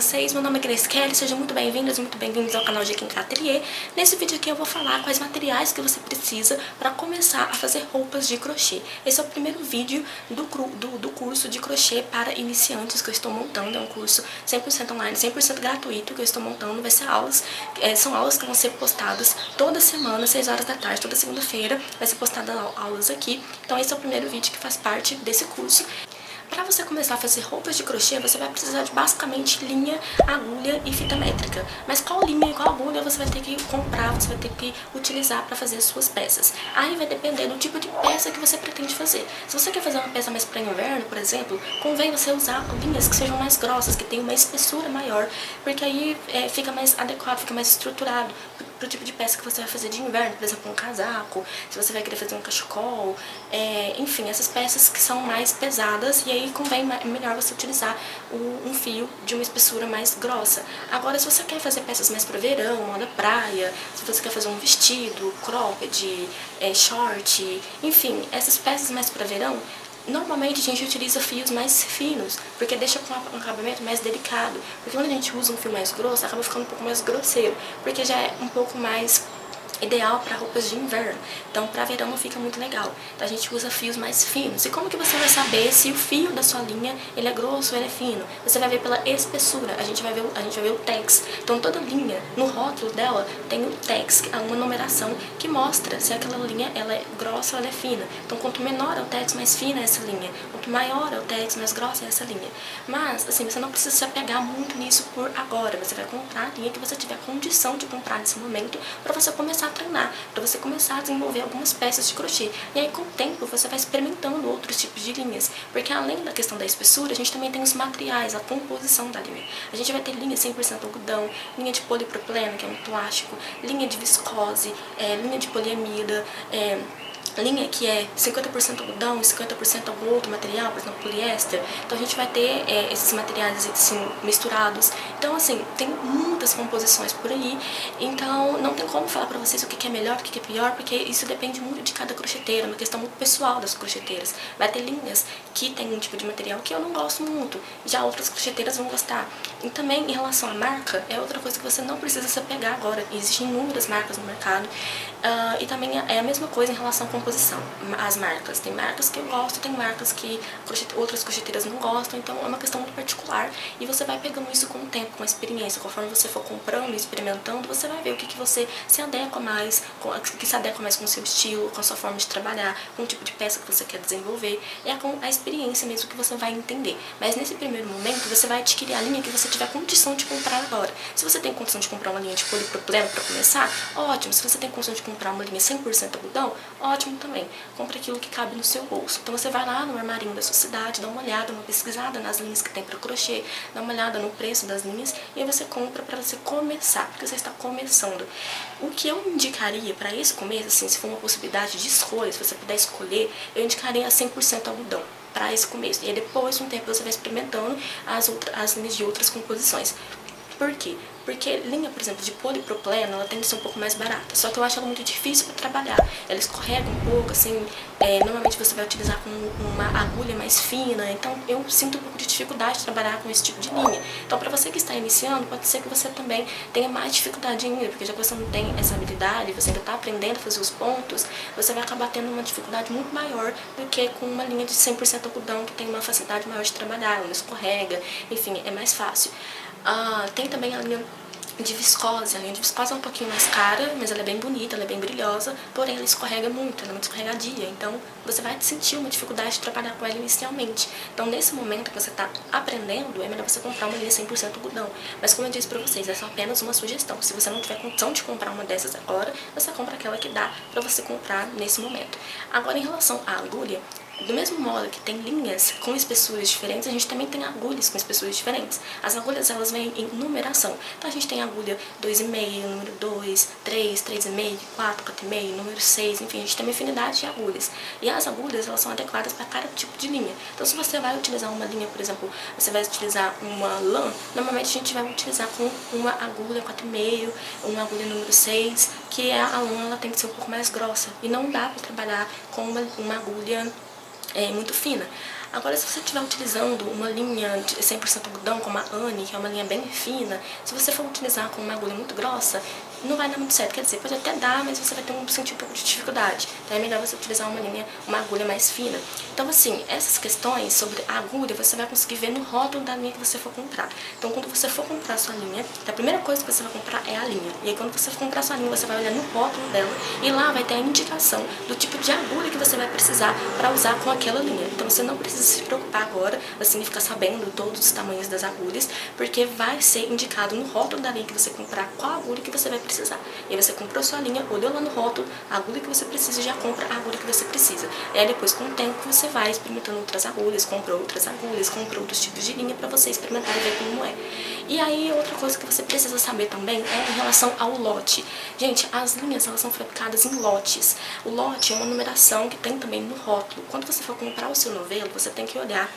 vocês? Meu nome é Grace Kelly, sejam muito bem-vindas e muito bem-vindos ao canal de Quinca Ateliê. Nesse vídeo aqui eu vou falar quais materiais que você precisa para começar a fazer roupas de crochê. Esse é o primeiro vídeo do curso de crochê para iniciantes que eu estou montando. É um curso 100% online, 100% gratuito que eu estou montando. Vai ser aulas, são aulas que vão ser postadas toda semana, 6 horas da tarde, toda segunda-feira vai ser postada aulas aqui. Então esse é o primeiro vídeo que faz parte desse curso. Para você começar a fazer roupas de crochê, você vai precisar de basicamente linha, agulha e fita métrica. Mas qual linha e qual agulha você vai ter que comprar, você vai ter que utilizar para fazer as suas peças. Aí vai depender do tipo de peça que você pretende fazer. Se você quer fazer uma peça mais para inverno, por exemplo, convém você usar linhas que sejam mais grossas, que tenham uma espessura maior, porque aí fica mais adequado, fica mais estruturado para o tipo de peça que você vai fazer de inverno, por exemplo, um casaco, se você vai querer fazer um cachecol, enfim, essas peças que são mais pesadas, e aí convém melhor você utilizar um fio de uma espessura mais grossa. Agora, se você quer fazer peças mais para verão, moda praia, se você quer fazer um vestido, cropped, short, enfim, essas peças mais para verão, normalmente a gente utiliza fios mais finos, porque deixa com um acabamento mais delicado. Porque quando a gente usa um fio mais grosso, acaba ficando um pouco mais grosseiro, porque já é um pouco mais ideal para roupas de inverno. Então, para verão não fica muito legal. Então, a gente usa fios mais finos. E como que você vai saber se o fio da sua linha ele é grosso ou ele é fino? Você vai ver pela espessura. A gente vai ver o tex. Então, toda linha, no rótulo dela, tem o tex, que é uma numeração que mostra se aquela linha ela é grossa ou ela é fina. Então, quanto menor é o tex, mais fina é essa linha. Quanto maior é o tex, mais grossa é essa linha. Mas, assim, você não precisa se apegar muito nisso por agora. Você vai comprar a linha que você tiver condição de comprar nesse momento para você começar a treinar, para você começar a desenvolver algumas peças de crochê. E aí, com o tempo, você vai experimentando outros tipos de linhas, porque além da questão da espessura, a gente também tem os materiais, a composição da linha. A gente vai ter linha 100% algodão, linha de polipropileno, que é um plástico, linha de viscose, linha de poliamida, linha que é 50% algodão e 50% algum outro material, por exemplo, poliéster. Então a gente vai ter esses materiais assim, misturados. Então assim, tem muitas composições por aí. Então não tem como falar pra vocês o que é melhor, o que é pior, porque isso depende muito de cada crocheteira, é uma questão muito pessoal das crocheteiras. Vai ter linhas que tem um tipo de material que eu não gosto muito, já outras crocheteiras vão gostar. E também em relação à marca, é outra coisa que você não precisa se apegar agora. Existem inúmeras marcas no mercado. E também é a mesma coisa em relação à composição. As marcas, tem marcas que eu gosto, tem marcas que outras crocheteiras não gostam, então é uma questão muito particular e você vai pegando isso com o tempo, com a experiência. Conforme você for comprando e experimentando, você vai ver o que você se adequa mais, que se adequa mais com o seu estilo, com a sua forma de trabalhar, com o tipo de peça que você quer desenvolver. É com a experiência mesmo que você vai entender. Mas nesse primeiro momento, você vai adquirir a linha que você tiver condição de comprar agora. Se você tem condição de comprar uma linha de polipropileno para começar, ótimo. Se você tem condição de comprar uma linha 100% algodão, ótimo também. Compre aquilo que cabe no seu bolso. Então você vai lá no armarinho da sua cidade, dá uma olhada, uma pesquisada nas linhas que tem para crochê, dá uma olhada no preço das linhas e aí você compra para você começar, porque você está começando. O que eu indicaria para esse começo, assim, se for uma possibilidade de escolha, se você puder escolher, eu indicaria a 100% algodão para esse começo. E aí depois, com o tempo, você vai experimentando as linhas de outras composições. Por quê? Porque linha, por exemplo, de polipropileno, ela tende a ser um pouco mais barata. Só que eu acho ela muito difícil para trabalhar. Ela escorrega um pouco, assim, normalmente você vai utilizar com uma agulha mais fina. Então, eu sinto um pouco de dificuldade de trabalhar com esse tipo de linha. Então, para você que está iniciando, pode ser que você também tenha mais dificuldade ainda, porque já que você não tem essa habilidade, você ainda está aprendendo a fazer os pontos, você vai acabar tendo uma dificuldade muito maior do que com uma linha de 100% algodão, que tem uma facilidade maior de trabalhar, ela não escorrega, enfim, é mais fácil. Tem também a linha de viscose. A linha de viscose é um pouquinho mais cara, mas ela é bem bonita, ela é bem brilhosa, porém ela escorrega muito, ela é muito escorregadia. Então você vai sentir uma dificuldade de trabalhar com ela inicialmente. Então nesse momento que você está aprendendo, é melhor você comprar uma linha 100% algodão. Mas como eu disse pra vocês, é só apenas uma sugestão. Se você não tiver condição de comprar uma dessas agora, você compra aquela que dá pra você comprar nesse momento. Agora, em relação à agulha, do mesmo modo que tem linhas com espessuras diferentes, a gente também tem agulhas com espessuras diferentes. As agulhas, elas vêm em numeração. Então, a gente tem agulha 2,5, número 2, 3, 3,5, 4, 4,5, número 6, enfim, a gente tem uma infinidade de agulhas. E as agulhas, elas são adequadas para cada tipo de linha. Então, se você vai utilizar uma linha, por exemplo, você vai utilizar uma lã, normalmente a gente vai utilizar com uma agulha 4,5, uma agulha número 6, que a lã, ela tem que ser um pouco mais grossa. E não dá para trabalhar com uma agulha muito fina. Agora, se você estiver utilizando uma linha de 100% algodão, como a Anne, que é uma linha bem fina, se você for utilizar com uma agulha muito grossa, não vai dar muito certo. Quer dizer, pode até dar, mas você vai sentir um pouco de dificuldade. Então é melhor você utilizar uma agulha mais fina. Então, assim, essas questões sobre a agulha, você vai conseguir ver no rótulo da linha que você for comprar. Então, quando você for comprar a sua linha, a primeira coisa que você vai comprar é a linha. E aí, quando você for comprar a sua linha, você vai olhar no rótulo dela e lá vai ter a indicação do tipo de agulha que você vai precisar para usar com aquela linha. Então, você não precisa se preocupar agora, assim, ficar sabendo todos os tamanhos das agulhas, porque vai ser indicado no rótulo da linha que você comprar qual agulha que você vai precisar. E aí você comprou sua linha, olhou lá no rótulo, a agulha que você precisa e já compra a agulha que você precisa. E aí depois, com o tempo, você vai experimentando outras agulhas, compra outras agulhas, compra outros tipos de linha pra você experimentar e ver como é. E aí, outra coisa que você precisa saber também é em relação ao lote. Gente, as linhas, elas são fabricadas em lotes. O lote é uma numeração que tem também no rótulo. Quando você for comprar o seu novelo, você tem que olhar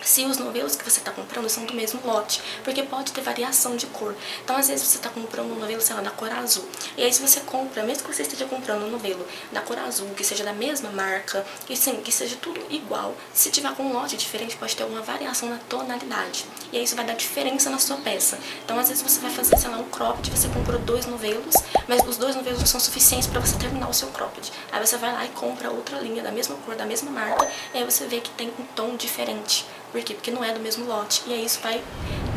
se os novelos que você está comprando são do mesmo lote, porque pode ter variação de cor. Então, às vezes, você está comprando um novelo, sei lá, da cor azul. E aí, se você compra, mesmo que você esteja comprando um novelo da cor azul, que seja da mesma marca, que sim, que seja tudo igual, se tiver com um lote diferente, pode ter alguma variação na tonalidade. E aí, isso vai dar diferença na sua peça. Então, às vezes, você vai fazer, sei lá, um cropped, você comprou 2 novelos, mas os 2 novelos não são suficientes para você terminar o seu cropped. Aí, você vai lá e compra outra linha da mesma cor, da mesma marca, e aí você vê que tem um tom diferente. Por quê? Porque não é do mesmo lote. E aí isso vai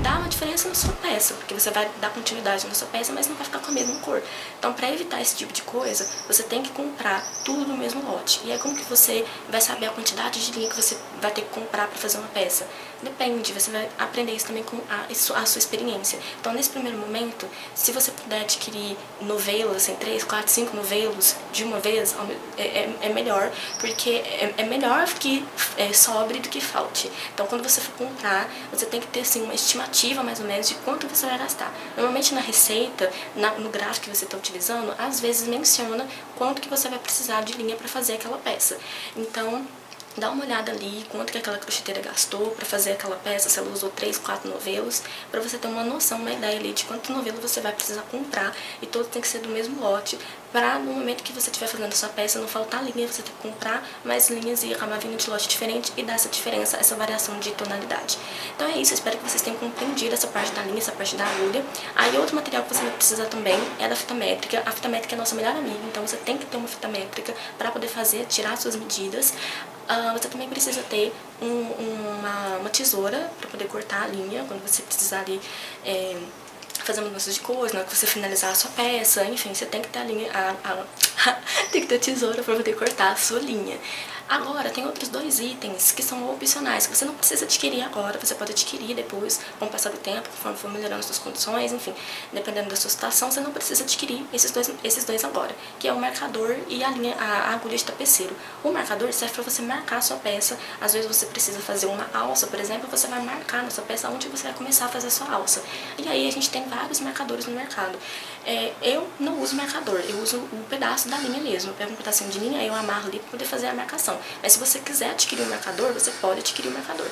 dar uma diferença na sua peça, porque você vai dar continuidade na sua peça, mas não vai ficar com a mesma cor. Então, para evitar esse tipo de coisa, você tem que comprar tudo no mesmo lote. E aí, como que você vai saber a quantidade de linha que você vai ter que comprar para fazer uma peça? Depende, você vai aprender isso também com a sua experiência. Então, nesse primeiro momento, se você puder adquirir novelos, assim, 3, 4, 5 novelos de uma vez, é melhor, porque é melhor que sobre do que falte. Então, quando você for comprar, você tem que ter, assim, uma estimativa, mais ou menos, de quanto você vai gastar. Normalmente, na receita, no gráfico que você está utilizando, às vezes menciona quanto que você vai precisar de linha para fazer aquela peça. Então, dá uma olhada ali, quanto que aquela crocheteira gastou para fazer aquela peça, se ela usou 3, 4 novelos, para você ter uma noção, uma ideia ali de quanto novelo você vai precisar comprar, e todos tem que ser do mesmo lote, para no momento que você estiver fazendo a sua peça não faltar linha, você ter que comprar mais linhas e acabar vindo de lote diferente e dar essa diferença, essa variação de tonalidade. Então é isso, eu espero que vocês tenham compreendido essa parte da linha, essa parte da agulha. Aí outro material que você vai precisar também é da fita métrica. A fita métrica é a nossa melhor amiga, então você tem que ter uma fita métrica para poder tirar suas medidas. Você também precisa ter uma tesoura para poder cortar a linha, quando você precisar ali fazer mudanças de cores, na hora que você finalizar a sua peça, enfim, você tem que ter a linha, tem que ter a tesoura para poder cortar a sua linha. Agora, tem outros 2 itens que são opcionais, que você não precisa adquirir agora, você pode adquirir depois, com o passar do tempo, conforme for melhorando as suas condições, enfim, dependendo da sua situação, você não precisa adquirir esses dois agora, que é o marcador e a agulha de tapeceiro. O marcador serve para você marcar a sua peça, às vezes você precisa fazer uma alça, por exemplo, você vai marcar na sua peça onde você vai começar a fazer a sua alça. E aí a gente tem vários marcadores no mercado. Eu não uso marcador, eu uso um pedaço da linha mesmo, eu pego um pedacinho de linha, aí eu amarro ali para poder fazer a marcação. Mas se você quiser adquirir um marcador, você pode adquirir um marcador.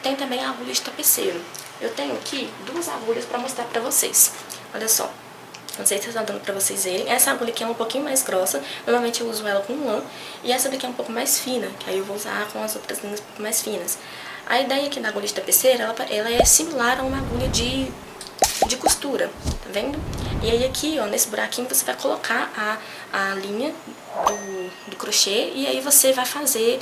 Tem também a agulha de tapeceiro. Eu tenho aqui 2 agulhas para mostrar para vocês. Olha só. Não sei se está dando pra vocês verem. Essa agulha aqui é um pouquinho mais grossa. Normalmente eu uso ela com lã. E essa daqui é um pouco mais fina, que aí eu vou usar com as outras linhas um pouco mais finas. A ideia aqui da agulha de tapeceiro, ela é similar a uma agulha de costura, tá vendo? E aí aqui, ó, nesse buraquinho você vai colocar a linha do crochê e aí você vai fazer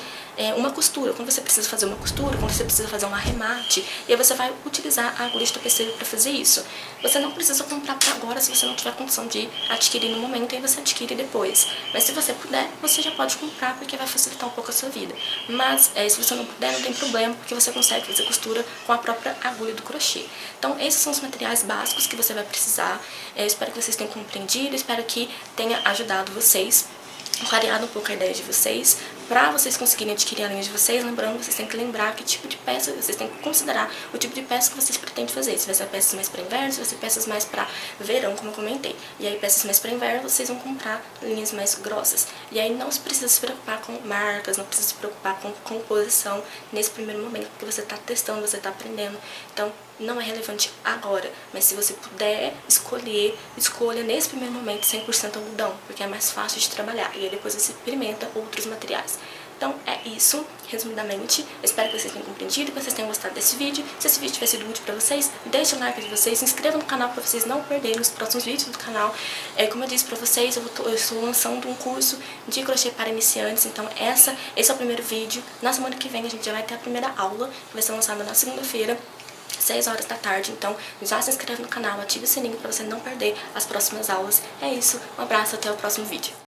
uma costura. Quando você precisa fazer uma costura, quando você precisa fazer um arremate, e aí você vai utilizar a agulha de tapeceiro para fazer isso. Você não precisa comprar para agora se você não tiver condição de adquirir no momento, aí você adquire depois. Mas se você puder, você já pode comprar porque vai facilitar um pouco a sua vida. Mas se você não puder, não tem problema, porque você consegue fazer costura com a própria agulha do crochê. Então esses são os materiais básicos que você vai precisar. Eu espero que vocês tenham compreendido, espero que tenha ajudado vocês, clareado um pouco a ideia de vocês, para vocês conseguirem adquirir a linha de vocês. Lembrando, vocês têm que lembrar que tipo de peça, vocês têm que considerar o tipo de peça que vocês pretendem fazer. Se vai ser peças mais para inverno, se vai ser peças mais para verão, como eu comentei. E aí, peças mais para inverno, vocês vão comprar linhas mais grossas. E aí, não precisa se preocupar com marcas, não precisa se preocupar com composição nesse primeiro momento, porque você está testando, você está aprendendo. Então, não é relevante agora, mas se você puder escolha nesse primeiro momento 100% algodão, porque é mais fácil de trabalhar, e aí depois você experimenta outros materiais. Então é isso, resumidamente. Eu espero que vocês tenham compreendido, que vocês tenham gostado desse vídeo. Se esse vídeo tiver sido útil pra vocês, deixem o like de vocês, se inscrevam no canal pra vocês não perderem os próximos vídeos do canal. Como eu disse pra vocês, eu estou lançando um curso de crochê para iniciantes, então esse é o primeiro vídeo. Na semana que vem a gente já vai ter a primeira aula, que vai ser lançada na segunda-feira, 6 horas da tarde, então já se inscreve no canal, ative o sininho pra você não perder as próximas aulas. É isso, um abraço, até o próximo vídeo.